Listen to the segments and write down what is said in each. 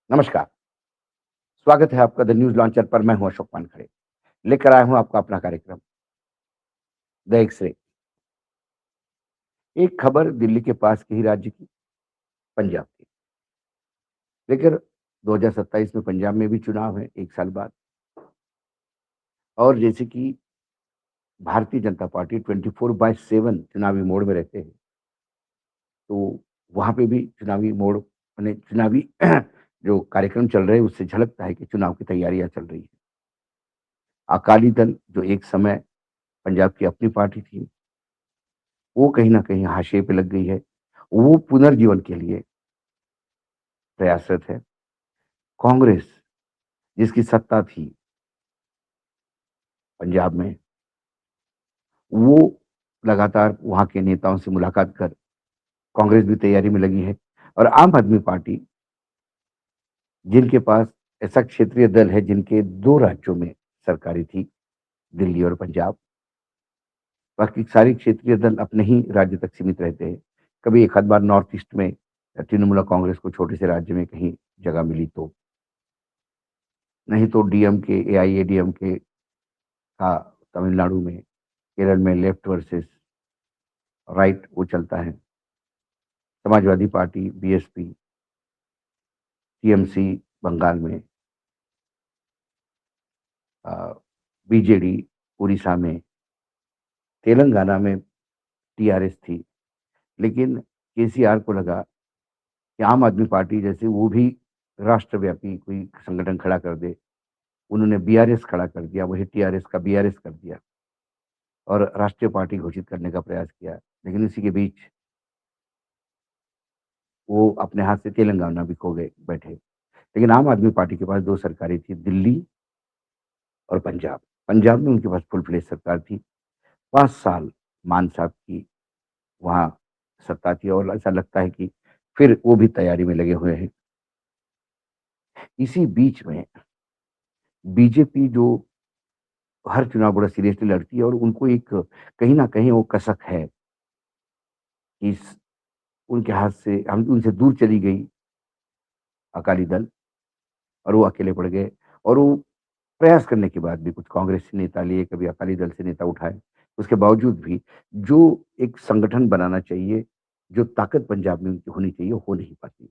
नमस्कार, स्वागत है आपका द न्यूज़ लॉन्चर पर। मैं हूं अशोक वानखड़े। लेकर आया हूं आपका अपना कार्यक्रम द एक्स-रे। एक खबर दिल्ली के पास के ही राज्य की, पंजाब की। लेकिन 2027 में पंजाब में भी चुनाव है 1 साल बाद। और जैसे कि भारतीय जनता पार्टी 24/7 चुनावी मोड में रहते हैं, तो वहाँ पे भी चुनावी मोड माने चुनावी जो कार्यक्रम चल रहे हैं उससे झलकता है कि चुनाव की तैयारियाँ चल रही हैं। अकाली दल जो एक समय पंजाब की अपनी पार्टी थी, वो कहीं न कहीं हाशिए पे लग गई है। वो पुनर्जीवन के लिए प्रयासरत है। कांग्रेस जिसकी सत्ता थी पंजाब में, वो लगातार वहाँ के नेताओं से मुलाकात कर कांग्रेस भी तैयारी में लगी है। और आम आदमी पार्टी जिनके पास ऐसा क्षेत्रीय दल है जिनके 2 राज्यों में सरकारें थी, दिल्ली और पंजाब। बाकी सारी क्षेत्रीय दल अपने ही राज्य तक सीमित रहते हैं। कभी एक आध बार नॉर्थ ईस्ट में तृणमूल कांग्रेस को छोटे से राज्य में कहीं जगह मिली तो, नहीं तो डीएमके, एआईएडीएमके का तमिलनाडु में, केरल में लेफ्ट वर्सेस राइट वो चलता है। Samajwadi Party, BSP, TMC Bengal में, अ, बीजेडी उड़ीसा में, तेलंगाना में टीआरएस थी। लेकिन केसीआर को लगा कि आम आदमी पार्टी जैसे वो भी राष्ट्रव्यापी कोई संगठन खड़ा कर दे। उन्होंने बीआरएस खड़ा कर दिया, वही टीआरएस का बीआरएस कर दिया और राष्ट्रीय पार्टी घोषित करने का प्रयास किया। लेकिन इसी के बीच वो अपने हाथ से तेलंगाना भी खो गए बैठे। लेकिन आम आदमी पार्टी के पास 2 सरकारें थी, दिल्ली और पंजाब। पंजाब में उनके पास फुल फ्लेज सरकार थी। 5 साल मान साहब की वहाँ सत्ता थी और ऐसा लगता है कि फिर वो भी तैयारी में लगे हुए हैं। इसी बीच में बीजेपी जो हर चुनाव बड़ा सीरियसली लड़ती है और उनको एक कहीं न कहीं वो कसक है कि इस उनके हाथ से हम उनसे दूर चली गई अकाली दल और वो अकेले पड़ गए। और वो प्रयास करने के बाद भी कुछ कांग्रेसी नेता लिए, कभी अकाली दल से नेता उठाए। उसके बावजूद भी जो एक संगठन बनाना चाहिए, जो ताकत पंजाब में उनकी होनी चाहिए, वो हो नहीं पाती।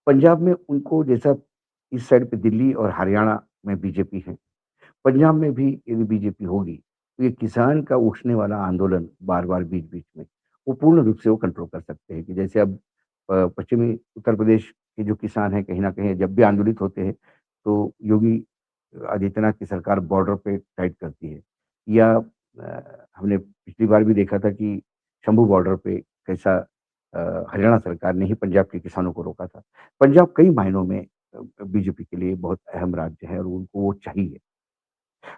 पंजाब में उनको जैसा इस साइड पे दिल्ली और हरियाणा में बीजेपी है, पंजाब में भी यदि बीजेपी होगी, तो ये किसान का उठने वाला आंदोलन बार-बार बीच-बीच में, वो पूर्ण रूप से वो कंट्रोल कर सकते हैं कि जैसे अब पश्चिमी उत्तर प्रदेश के जो किसान हैं, कहीं न कहीं जब भी आंदोलित होते हैं, तो योगी आदित्यनाथ की सरकार बॉर्डर पे टाइट करती है। या हमने पिछली बार भी देखा था कि शंभू बॉर्डर पे कैसा हरियाणा सरकार ने ही पंजाब के किसानों को रोका था। पंजाब कई मायनों में बीजेपी के लिए बहुत अहम राज्य है और उनको वो चाहिए।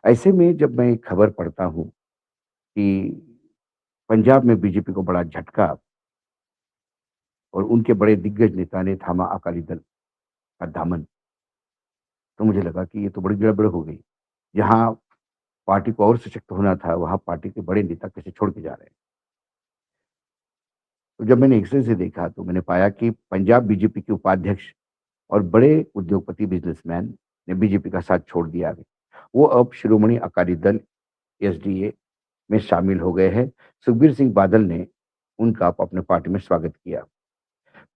ऐसे में जब मैं खबर पढ़ता हूँ कि पंजाब में बीजेपी को बड़ा झटका और उनके बड़े दिग्गज नेता ने थामा अकाली दल का दामन, तो मुझे लगा कि ये तो बड़ी गड़बड़ हो गई। जहाँ पार्टी को और सशक्त होना था, वहाँ पार्टी के बड़े नेता कैसे छोड़ के जा रहे हैं। तो जब मैंने एक्स-रे से देखा तो मैंने पाया कि पंजाब बीजेपी के उपाध्यक्ष और बड़े उद्योगपति बिज़नेसमैन ने बीजेपी का साथ छोड़ दिया है। वो अब शिरोमणि अकाली दल एसडीए में शामिल हो गए हैं। सुखबीर सिंह बादल ने उनका अपने पार्टी में स्वागत किया।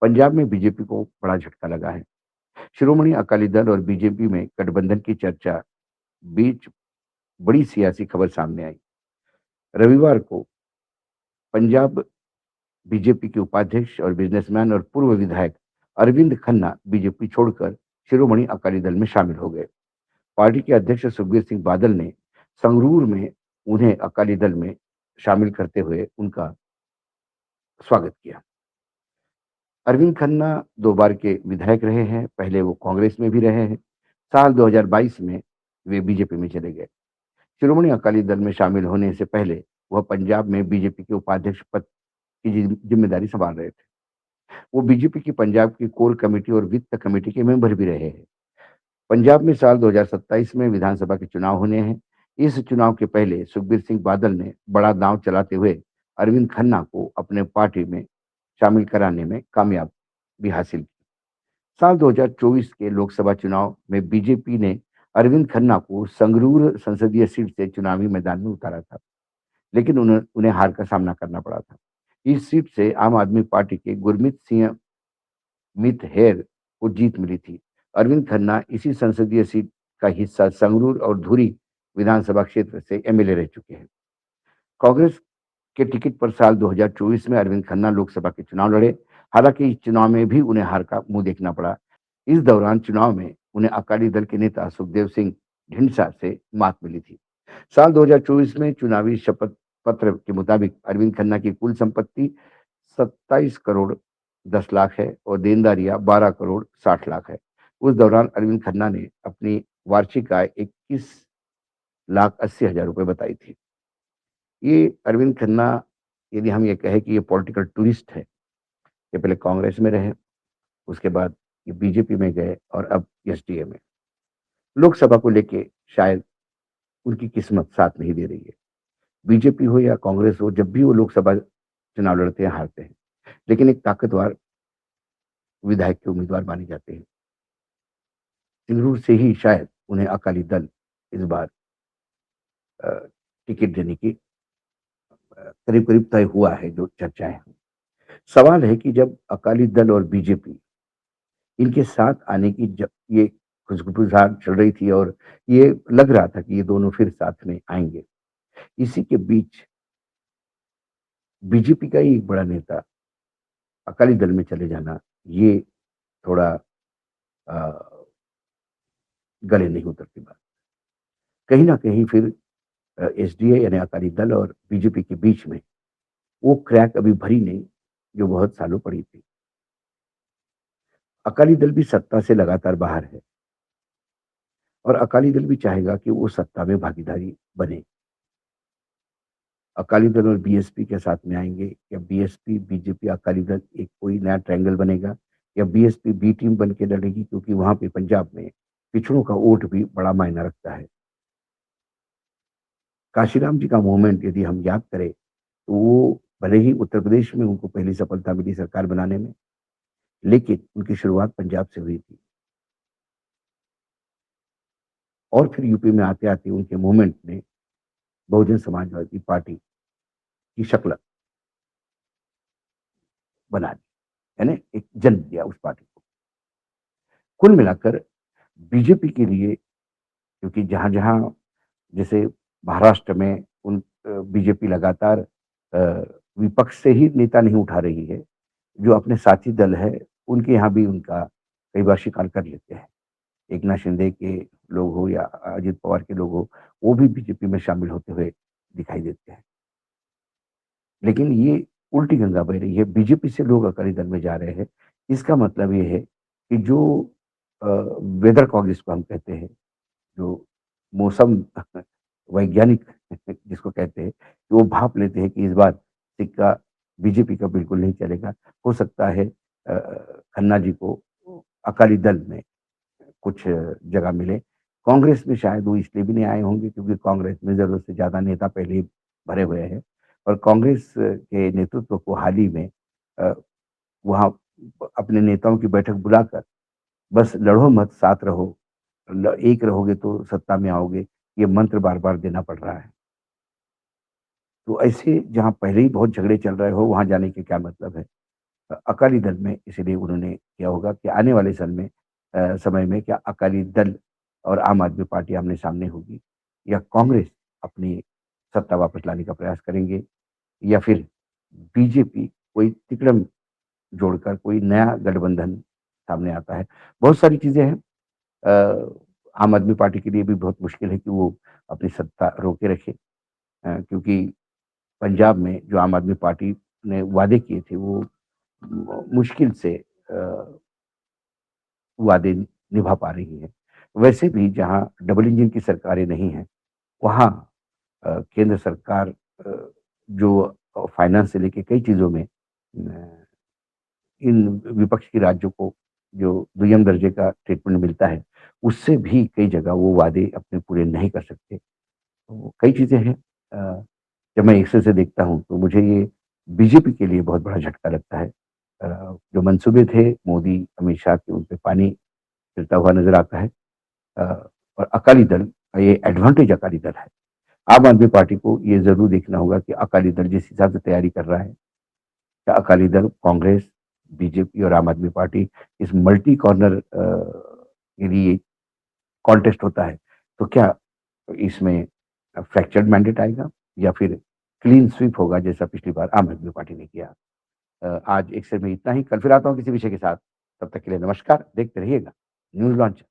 पंजाब में बीजेपी को बड़ा झटका लगा है। शिरोमणि अकाली दल और बीजेपी में गठबंधन की चर्चा बीच बड़ी सियासी खबर सामने आई। रविवार को पंजाब बीजेपी के उपाध्यक्ष और बिजनेसमैन और पूर्व विधायक अरविंद खन्ना बीजेपी छोड़कर शिरोमणि अकाली दल में शामिल हो गए। पार्टी के अध्यक्ष सुखबीर सिंह बादल ने संगरूर में उन्हें अकाली दल में शामिल करते हुए उनका स्वागत किया। अरविंद खन्ना 2 बार के विधायक रहे हैं, पहले वो कांग्रेस में भी रहे हैं। साल 2022 में वे बीजेपी में चले गए। शिरोमणि अकाली दल में शामिल होने से पहले वह पंजाब में बीजेपी के उपाध्यक्ष पद की जिम्मेदारी संभाल रहे थे। वो बीजेपी की पंजाब की कोर कमेटी और वित्त कमेटी के मेंबर भी रहे हैं। पंजाब में साल 2027 में विधानसभा के चुनाव होने हैं। इस चुनाव के पहले सुखबीर सिंह बादल ने बड़ा दांव चलाते हुए अरविंद खन्ना को अपने पार्टी में शामिल कराने में कामयाबी हासिल की। साल 2024 के लोकसभा चुनाव में बीजेपी ने अरविंद खन्ना को संगरूर संसदीय सीट से चुनावी मैदान में उतारा था, लेकिन उन्हें उन्हें हार का सामना करना पड़ा था। इस सीट से आम आदमी पार्टी के गुरमीत सिंह मित हेर को जीत मिली थी। अरविंद खन्ना इसी संसदीय सीट का हिस्सा संगरूर और धुरी विधानसभा क्षेत्र से एमएलए रह चुके हैं। कांग्रेस के टिकट पर साल 2024 में अरविंद खन्ना लोकसभा के चुनाव लड़े। हालांकि इस चुनाव में भी उन्हें हार का मुंह देखना पड़ा। इस दौरान चुनाव में उन्हें अकाली दल के नेता सुखदेव सिंह ढींडसा से मात मिली थी। साल 2024 में चुनावी शपथ पत्र के मुताबिक अरविंद खन्ना की कुल संपत्ति 27 करोड़ 10 लाख है और देनदारियां 12 करोड़ 60 लाख है। उस दौरान अरविंद खन्ना ने अपनी वार्षिक आय 21 लाख 80 हजार रुपए बताई थी। ये अरविंद खन्ना, यदि हम ये कहें कि ये पॉलिटिकल टूरिस्ट है, ये पहले कांग्रेस में रहे, उसके बाद ये बीजेपी में गए और अब एसडीए में। लोकसभा को लेके शायद उनकी किस्मत साथ नहीं दे रही है। बीजेपी हो या कांग्रेस हो, जब भी वो लोकसभा चुनाव लड़ते हैं हारते हैं, लेकिन एक ताकतवर विधायक के उम्मीदवार माने जाते हैं। सिंगरूर से ही शायद उन्हें अकाली दल इस बार अ, टिकट देने की करीब करीब तय हुआ है, जो चर्चाएं हैं। सवाल है कि जब अकाली दल और बीजेपी इनके साथ आने की जब ये खुशबुसाहट चल रही थी और ये लग रहा था कि ये दोनों फिर साथ में आएंगे, इसी के बीच बीजेपी का ही एक बड़ा नेता अकाली दल में चले जाना, ये थोड़ा अ, गले नहीं उतरती बात। कहीं ना कहीं फिर एसडीए यानी अकाली दल और बीजेपी के बीच में वो क्रैक अभी भरी नहीं, जो बहुत सालों पड़ी थी। अकाली दल भी सत्ता से लगातार बाहर है और अकाली दल भी चाहेगा कि वो सत्ता में भागीदारी बने। अकाली दल और बीएसपी के साथ में आएंगे या बीएसपी बीजेपी अकाली दल एक कोई नया ट्रायंगल बनेगा, या बीएसपी बी टीम बन के लड़ेगी, क्योंकि वहां पे पंजाब में पिछड़ों का वोट भी बड़ा मायना रखता है। काशीराम जी का मूवमेंट यदि हम याद करें, तो वो भले ही उत्तर प्रदेश में उनको पहली सफलता मिली सरकार बनाने में, लेकिन उनकी शुरुआत पंजाब से हुई थी और फिर यूपी में आते आते उनके मूवमेंट ने बहुजन समाजवादी पार्टी की शक्ल बना दी, यानी एक जन्म दिया उस पार्टी को। कुल मिलाकर बीजेपी के लिए, क्योंकि जहां-जहां जैसे महाराष्ट्र में बीजेपी लगातार विपक्ष से ही नेता नहीं उठा रही है, जो अपने साथी दल है, उनके यहाँ भी उनका कई बार शिकार कर लेते हैं। एकनाथ शिंदे के लोग हो या अजित पवार के लोग हो, वो भी बीजेपी में शामिल होते हुए दिखाई देते हैं। लेकिन ये उल्टी गंगा बह रही है, बीजेपी से लोग अकाली दल में जा रहे हैं। इसका मतलब ये है कि जो वेदर कॉग जिसको हम कहते हैं, जो मौसम वैज्ञानिक जिसको कहते हैं, कि वो भाप लेते हैं कि इस बार सिक्का बीजेपी का बिल्कुल नहीं चलेगा। हो सकता है खन्ना जी को अकाली दल में कुछ जगह मिले। कांग्रेस में शायद वो इसलिए भी नहीं आए होंगे, क्योंकि कांग्रेस में ज़रूरत से ज़्यादा नेता पहले ही भरे हुए हैं और कांग्रेस के नेतृत्व को हाल ही में अ, वहाँ अपने नेताओं की बैठक बुलाकर बस लड़ो मत, साथ रहो, एक रहोगे तो सत्ता में आओगे, ये मंत्र बार-बार देना पड़ रहा है। तो ऐसे जहाँ पहले ही बहुत झगड़े चल रहे हो, वहाँ जाने के क्या मतलब है? अकाली दल में इसीलिए उन्होंने किया होगा कि आने वाले समय में क्या अकाली दल और आम आदमी पार्टी आमने-सामने होगी, या कांग्रेस अपनी सत्ता वापस लाने का प्रयास करेंगे, या फिर बीजेपी कोई तिकड़म जोड़कर कोई नया गठबंधन सामने आता है। बहुत सारी चीज़ें हैं। आम आदमी पार्टी के लिए भी बहुत मुश्किल है कि वो अपनी सत्ता रोके रखे, क्योंकि पंजाब में जो आम आदमी पार्टी ने वादे किए थे, वो मुश्किल से वादे निभा पा रही है। वैसे भी जहाँ डबल इंजन की सरकारें नहीं हैं, वहाँ केंद्र सरकार जो फाइनेंस से लेके कई चीज़ों में इन विपक्ष के राज्यों को जो दुय्यम दर्जे का ट्रीटमेंट मिलता है, उससे भी कई जगह वो वादे अपने पूरे नहीं कर सकते। तो कई चीज़ें हैं। जब मैं एक्सेल से देखता हूँ, तो मुझे ये बीजेपी के लिए बहुत बड़ा झटका लगता है। जो मंसूबे थे मोदी, अमित शाह के, उन पे पानी फिरता हुआ नज़र आता है। अ, और अकाली दल ये एडवांटेज अकाली दल है। आम आदमी पार्टी को ये ज़रूर देखना होगा कि अकाली दल जिस हिसाब से तैयारी कर रहा है, क्या अकाली दल, कांग्रेस, बीजेपी और आम आदमी पार्टी इस मल्टी कॉर्नर के लिए कॉन्टेस्ट होता है, तो क्या इसमें फ्रैक्चर्ड मैंडेट आएगा या फिर क्लीन स्वीप होगा जैसा पिछली बार आम आदमी पार्टी ने किया? आज एक से में इतना ही, कल फिर आता हूँ किसी विषय के साथ। तब तक के लिए नमस्कार, देखते रहिएगा न्यूज़ लॉन्च।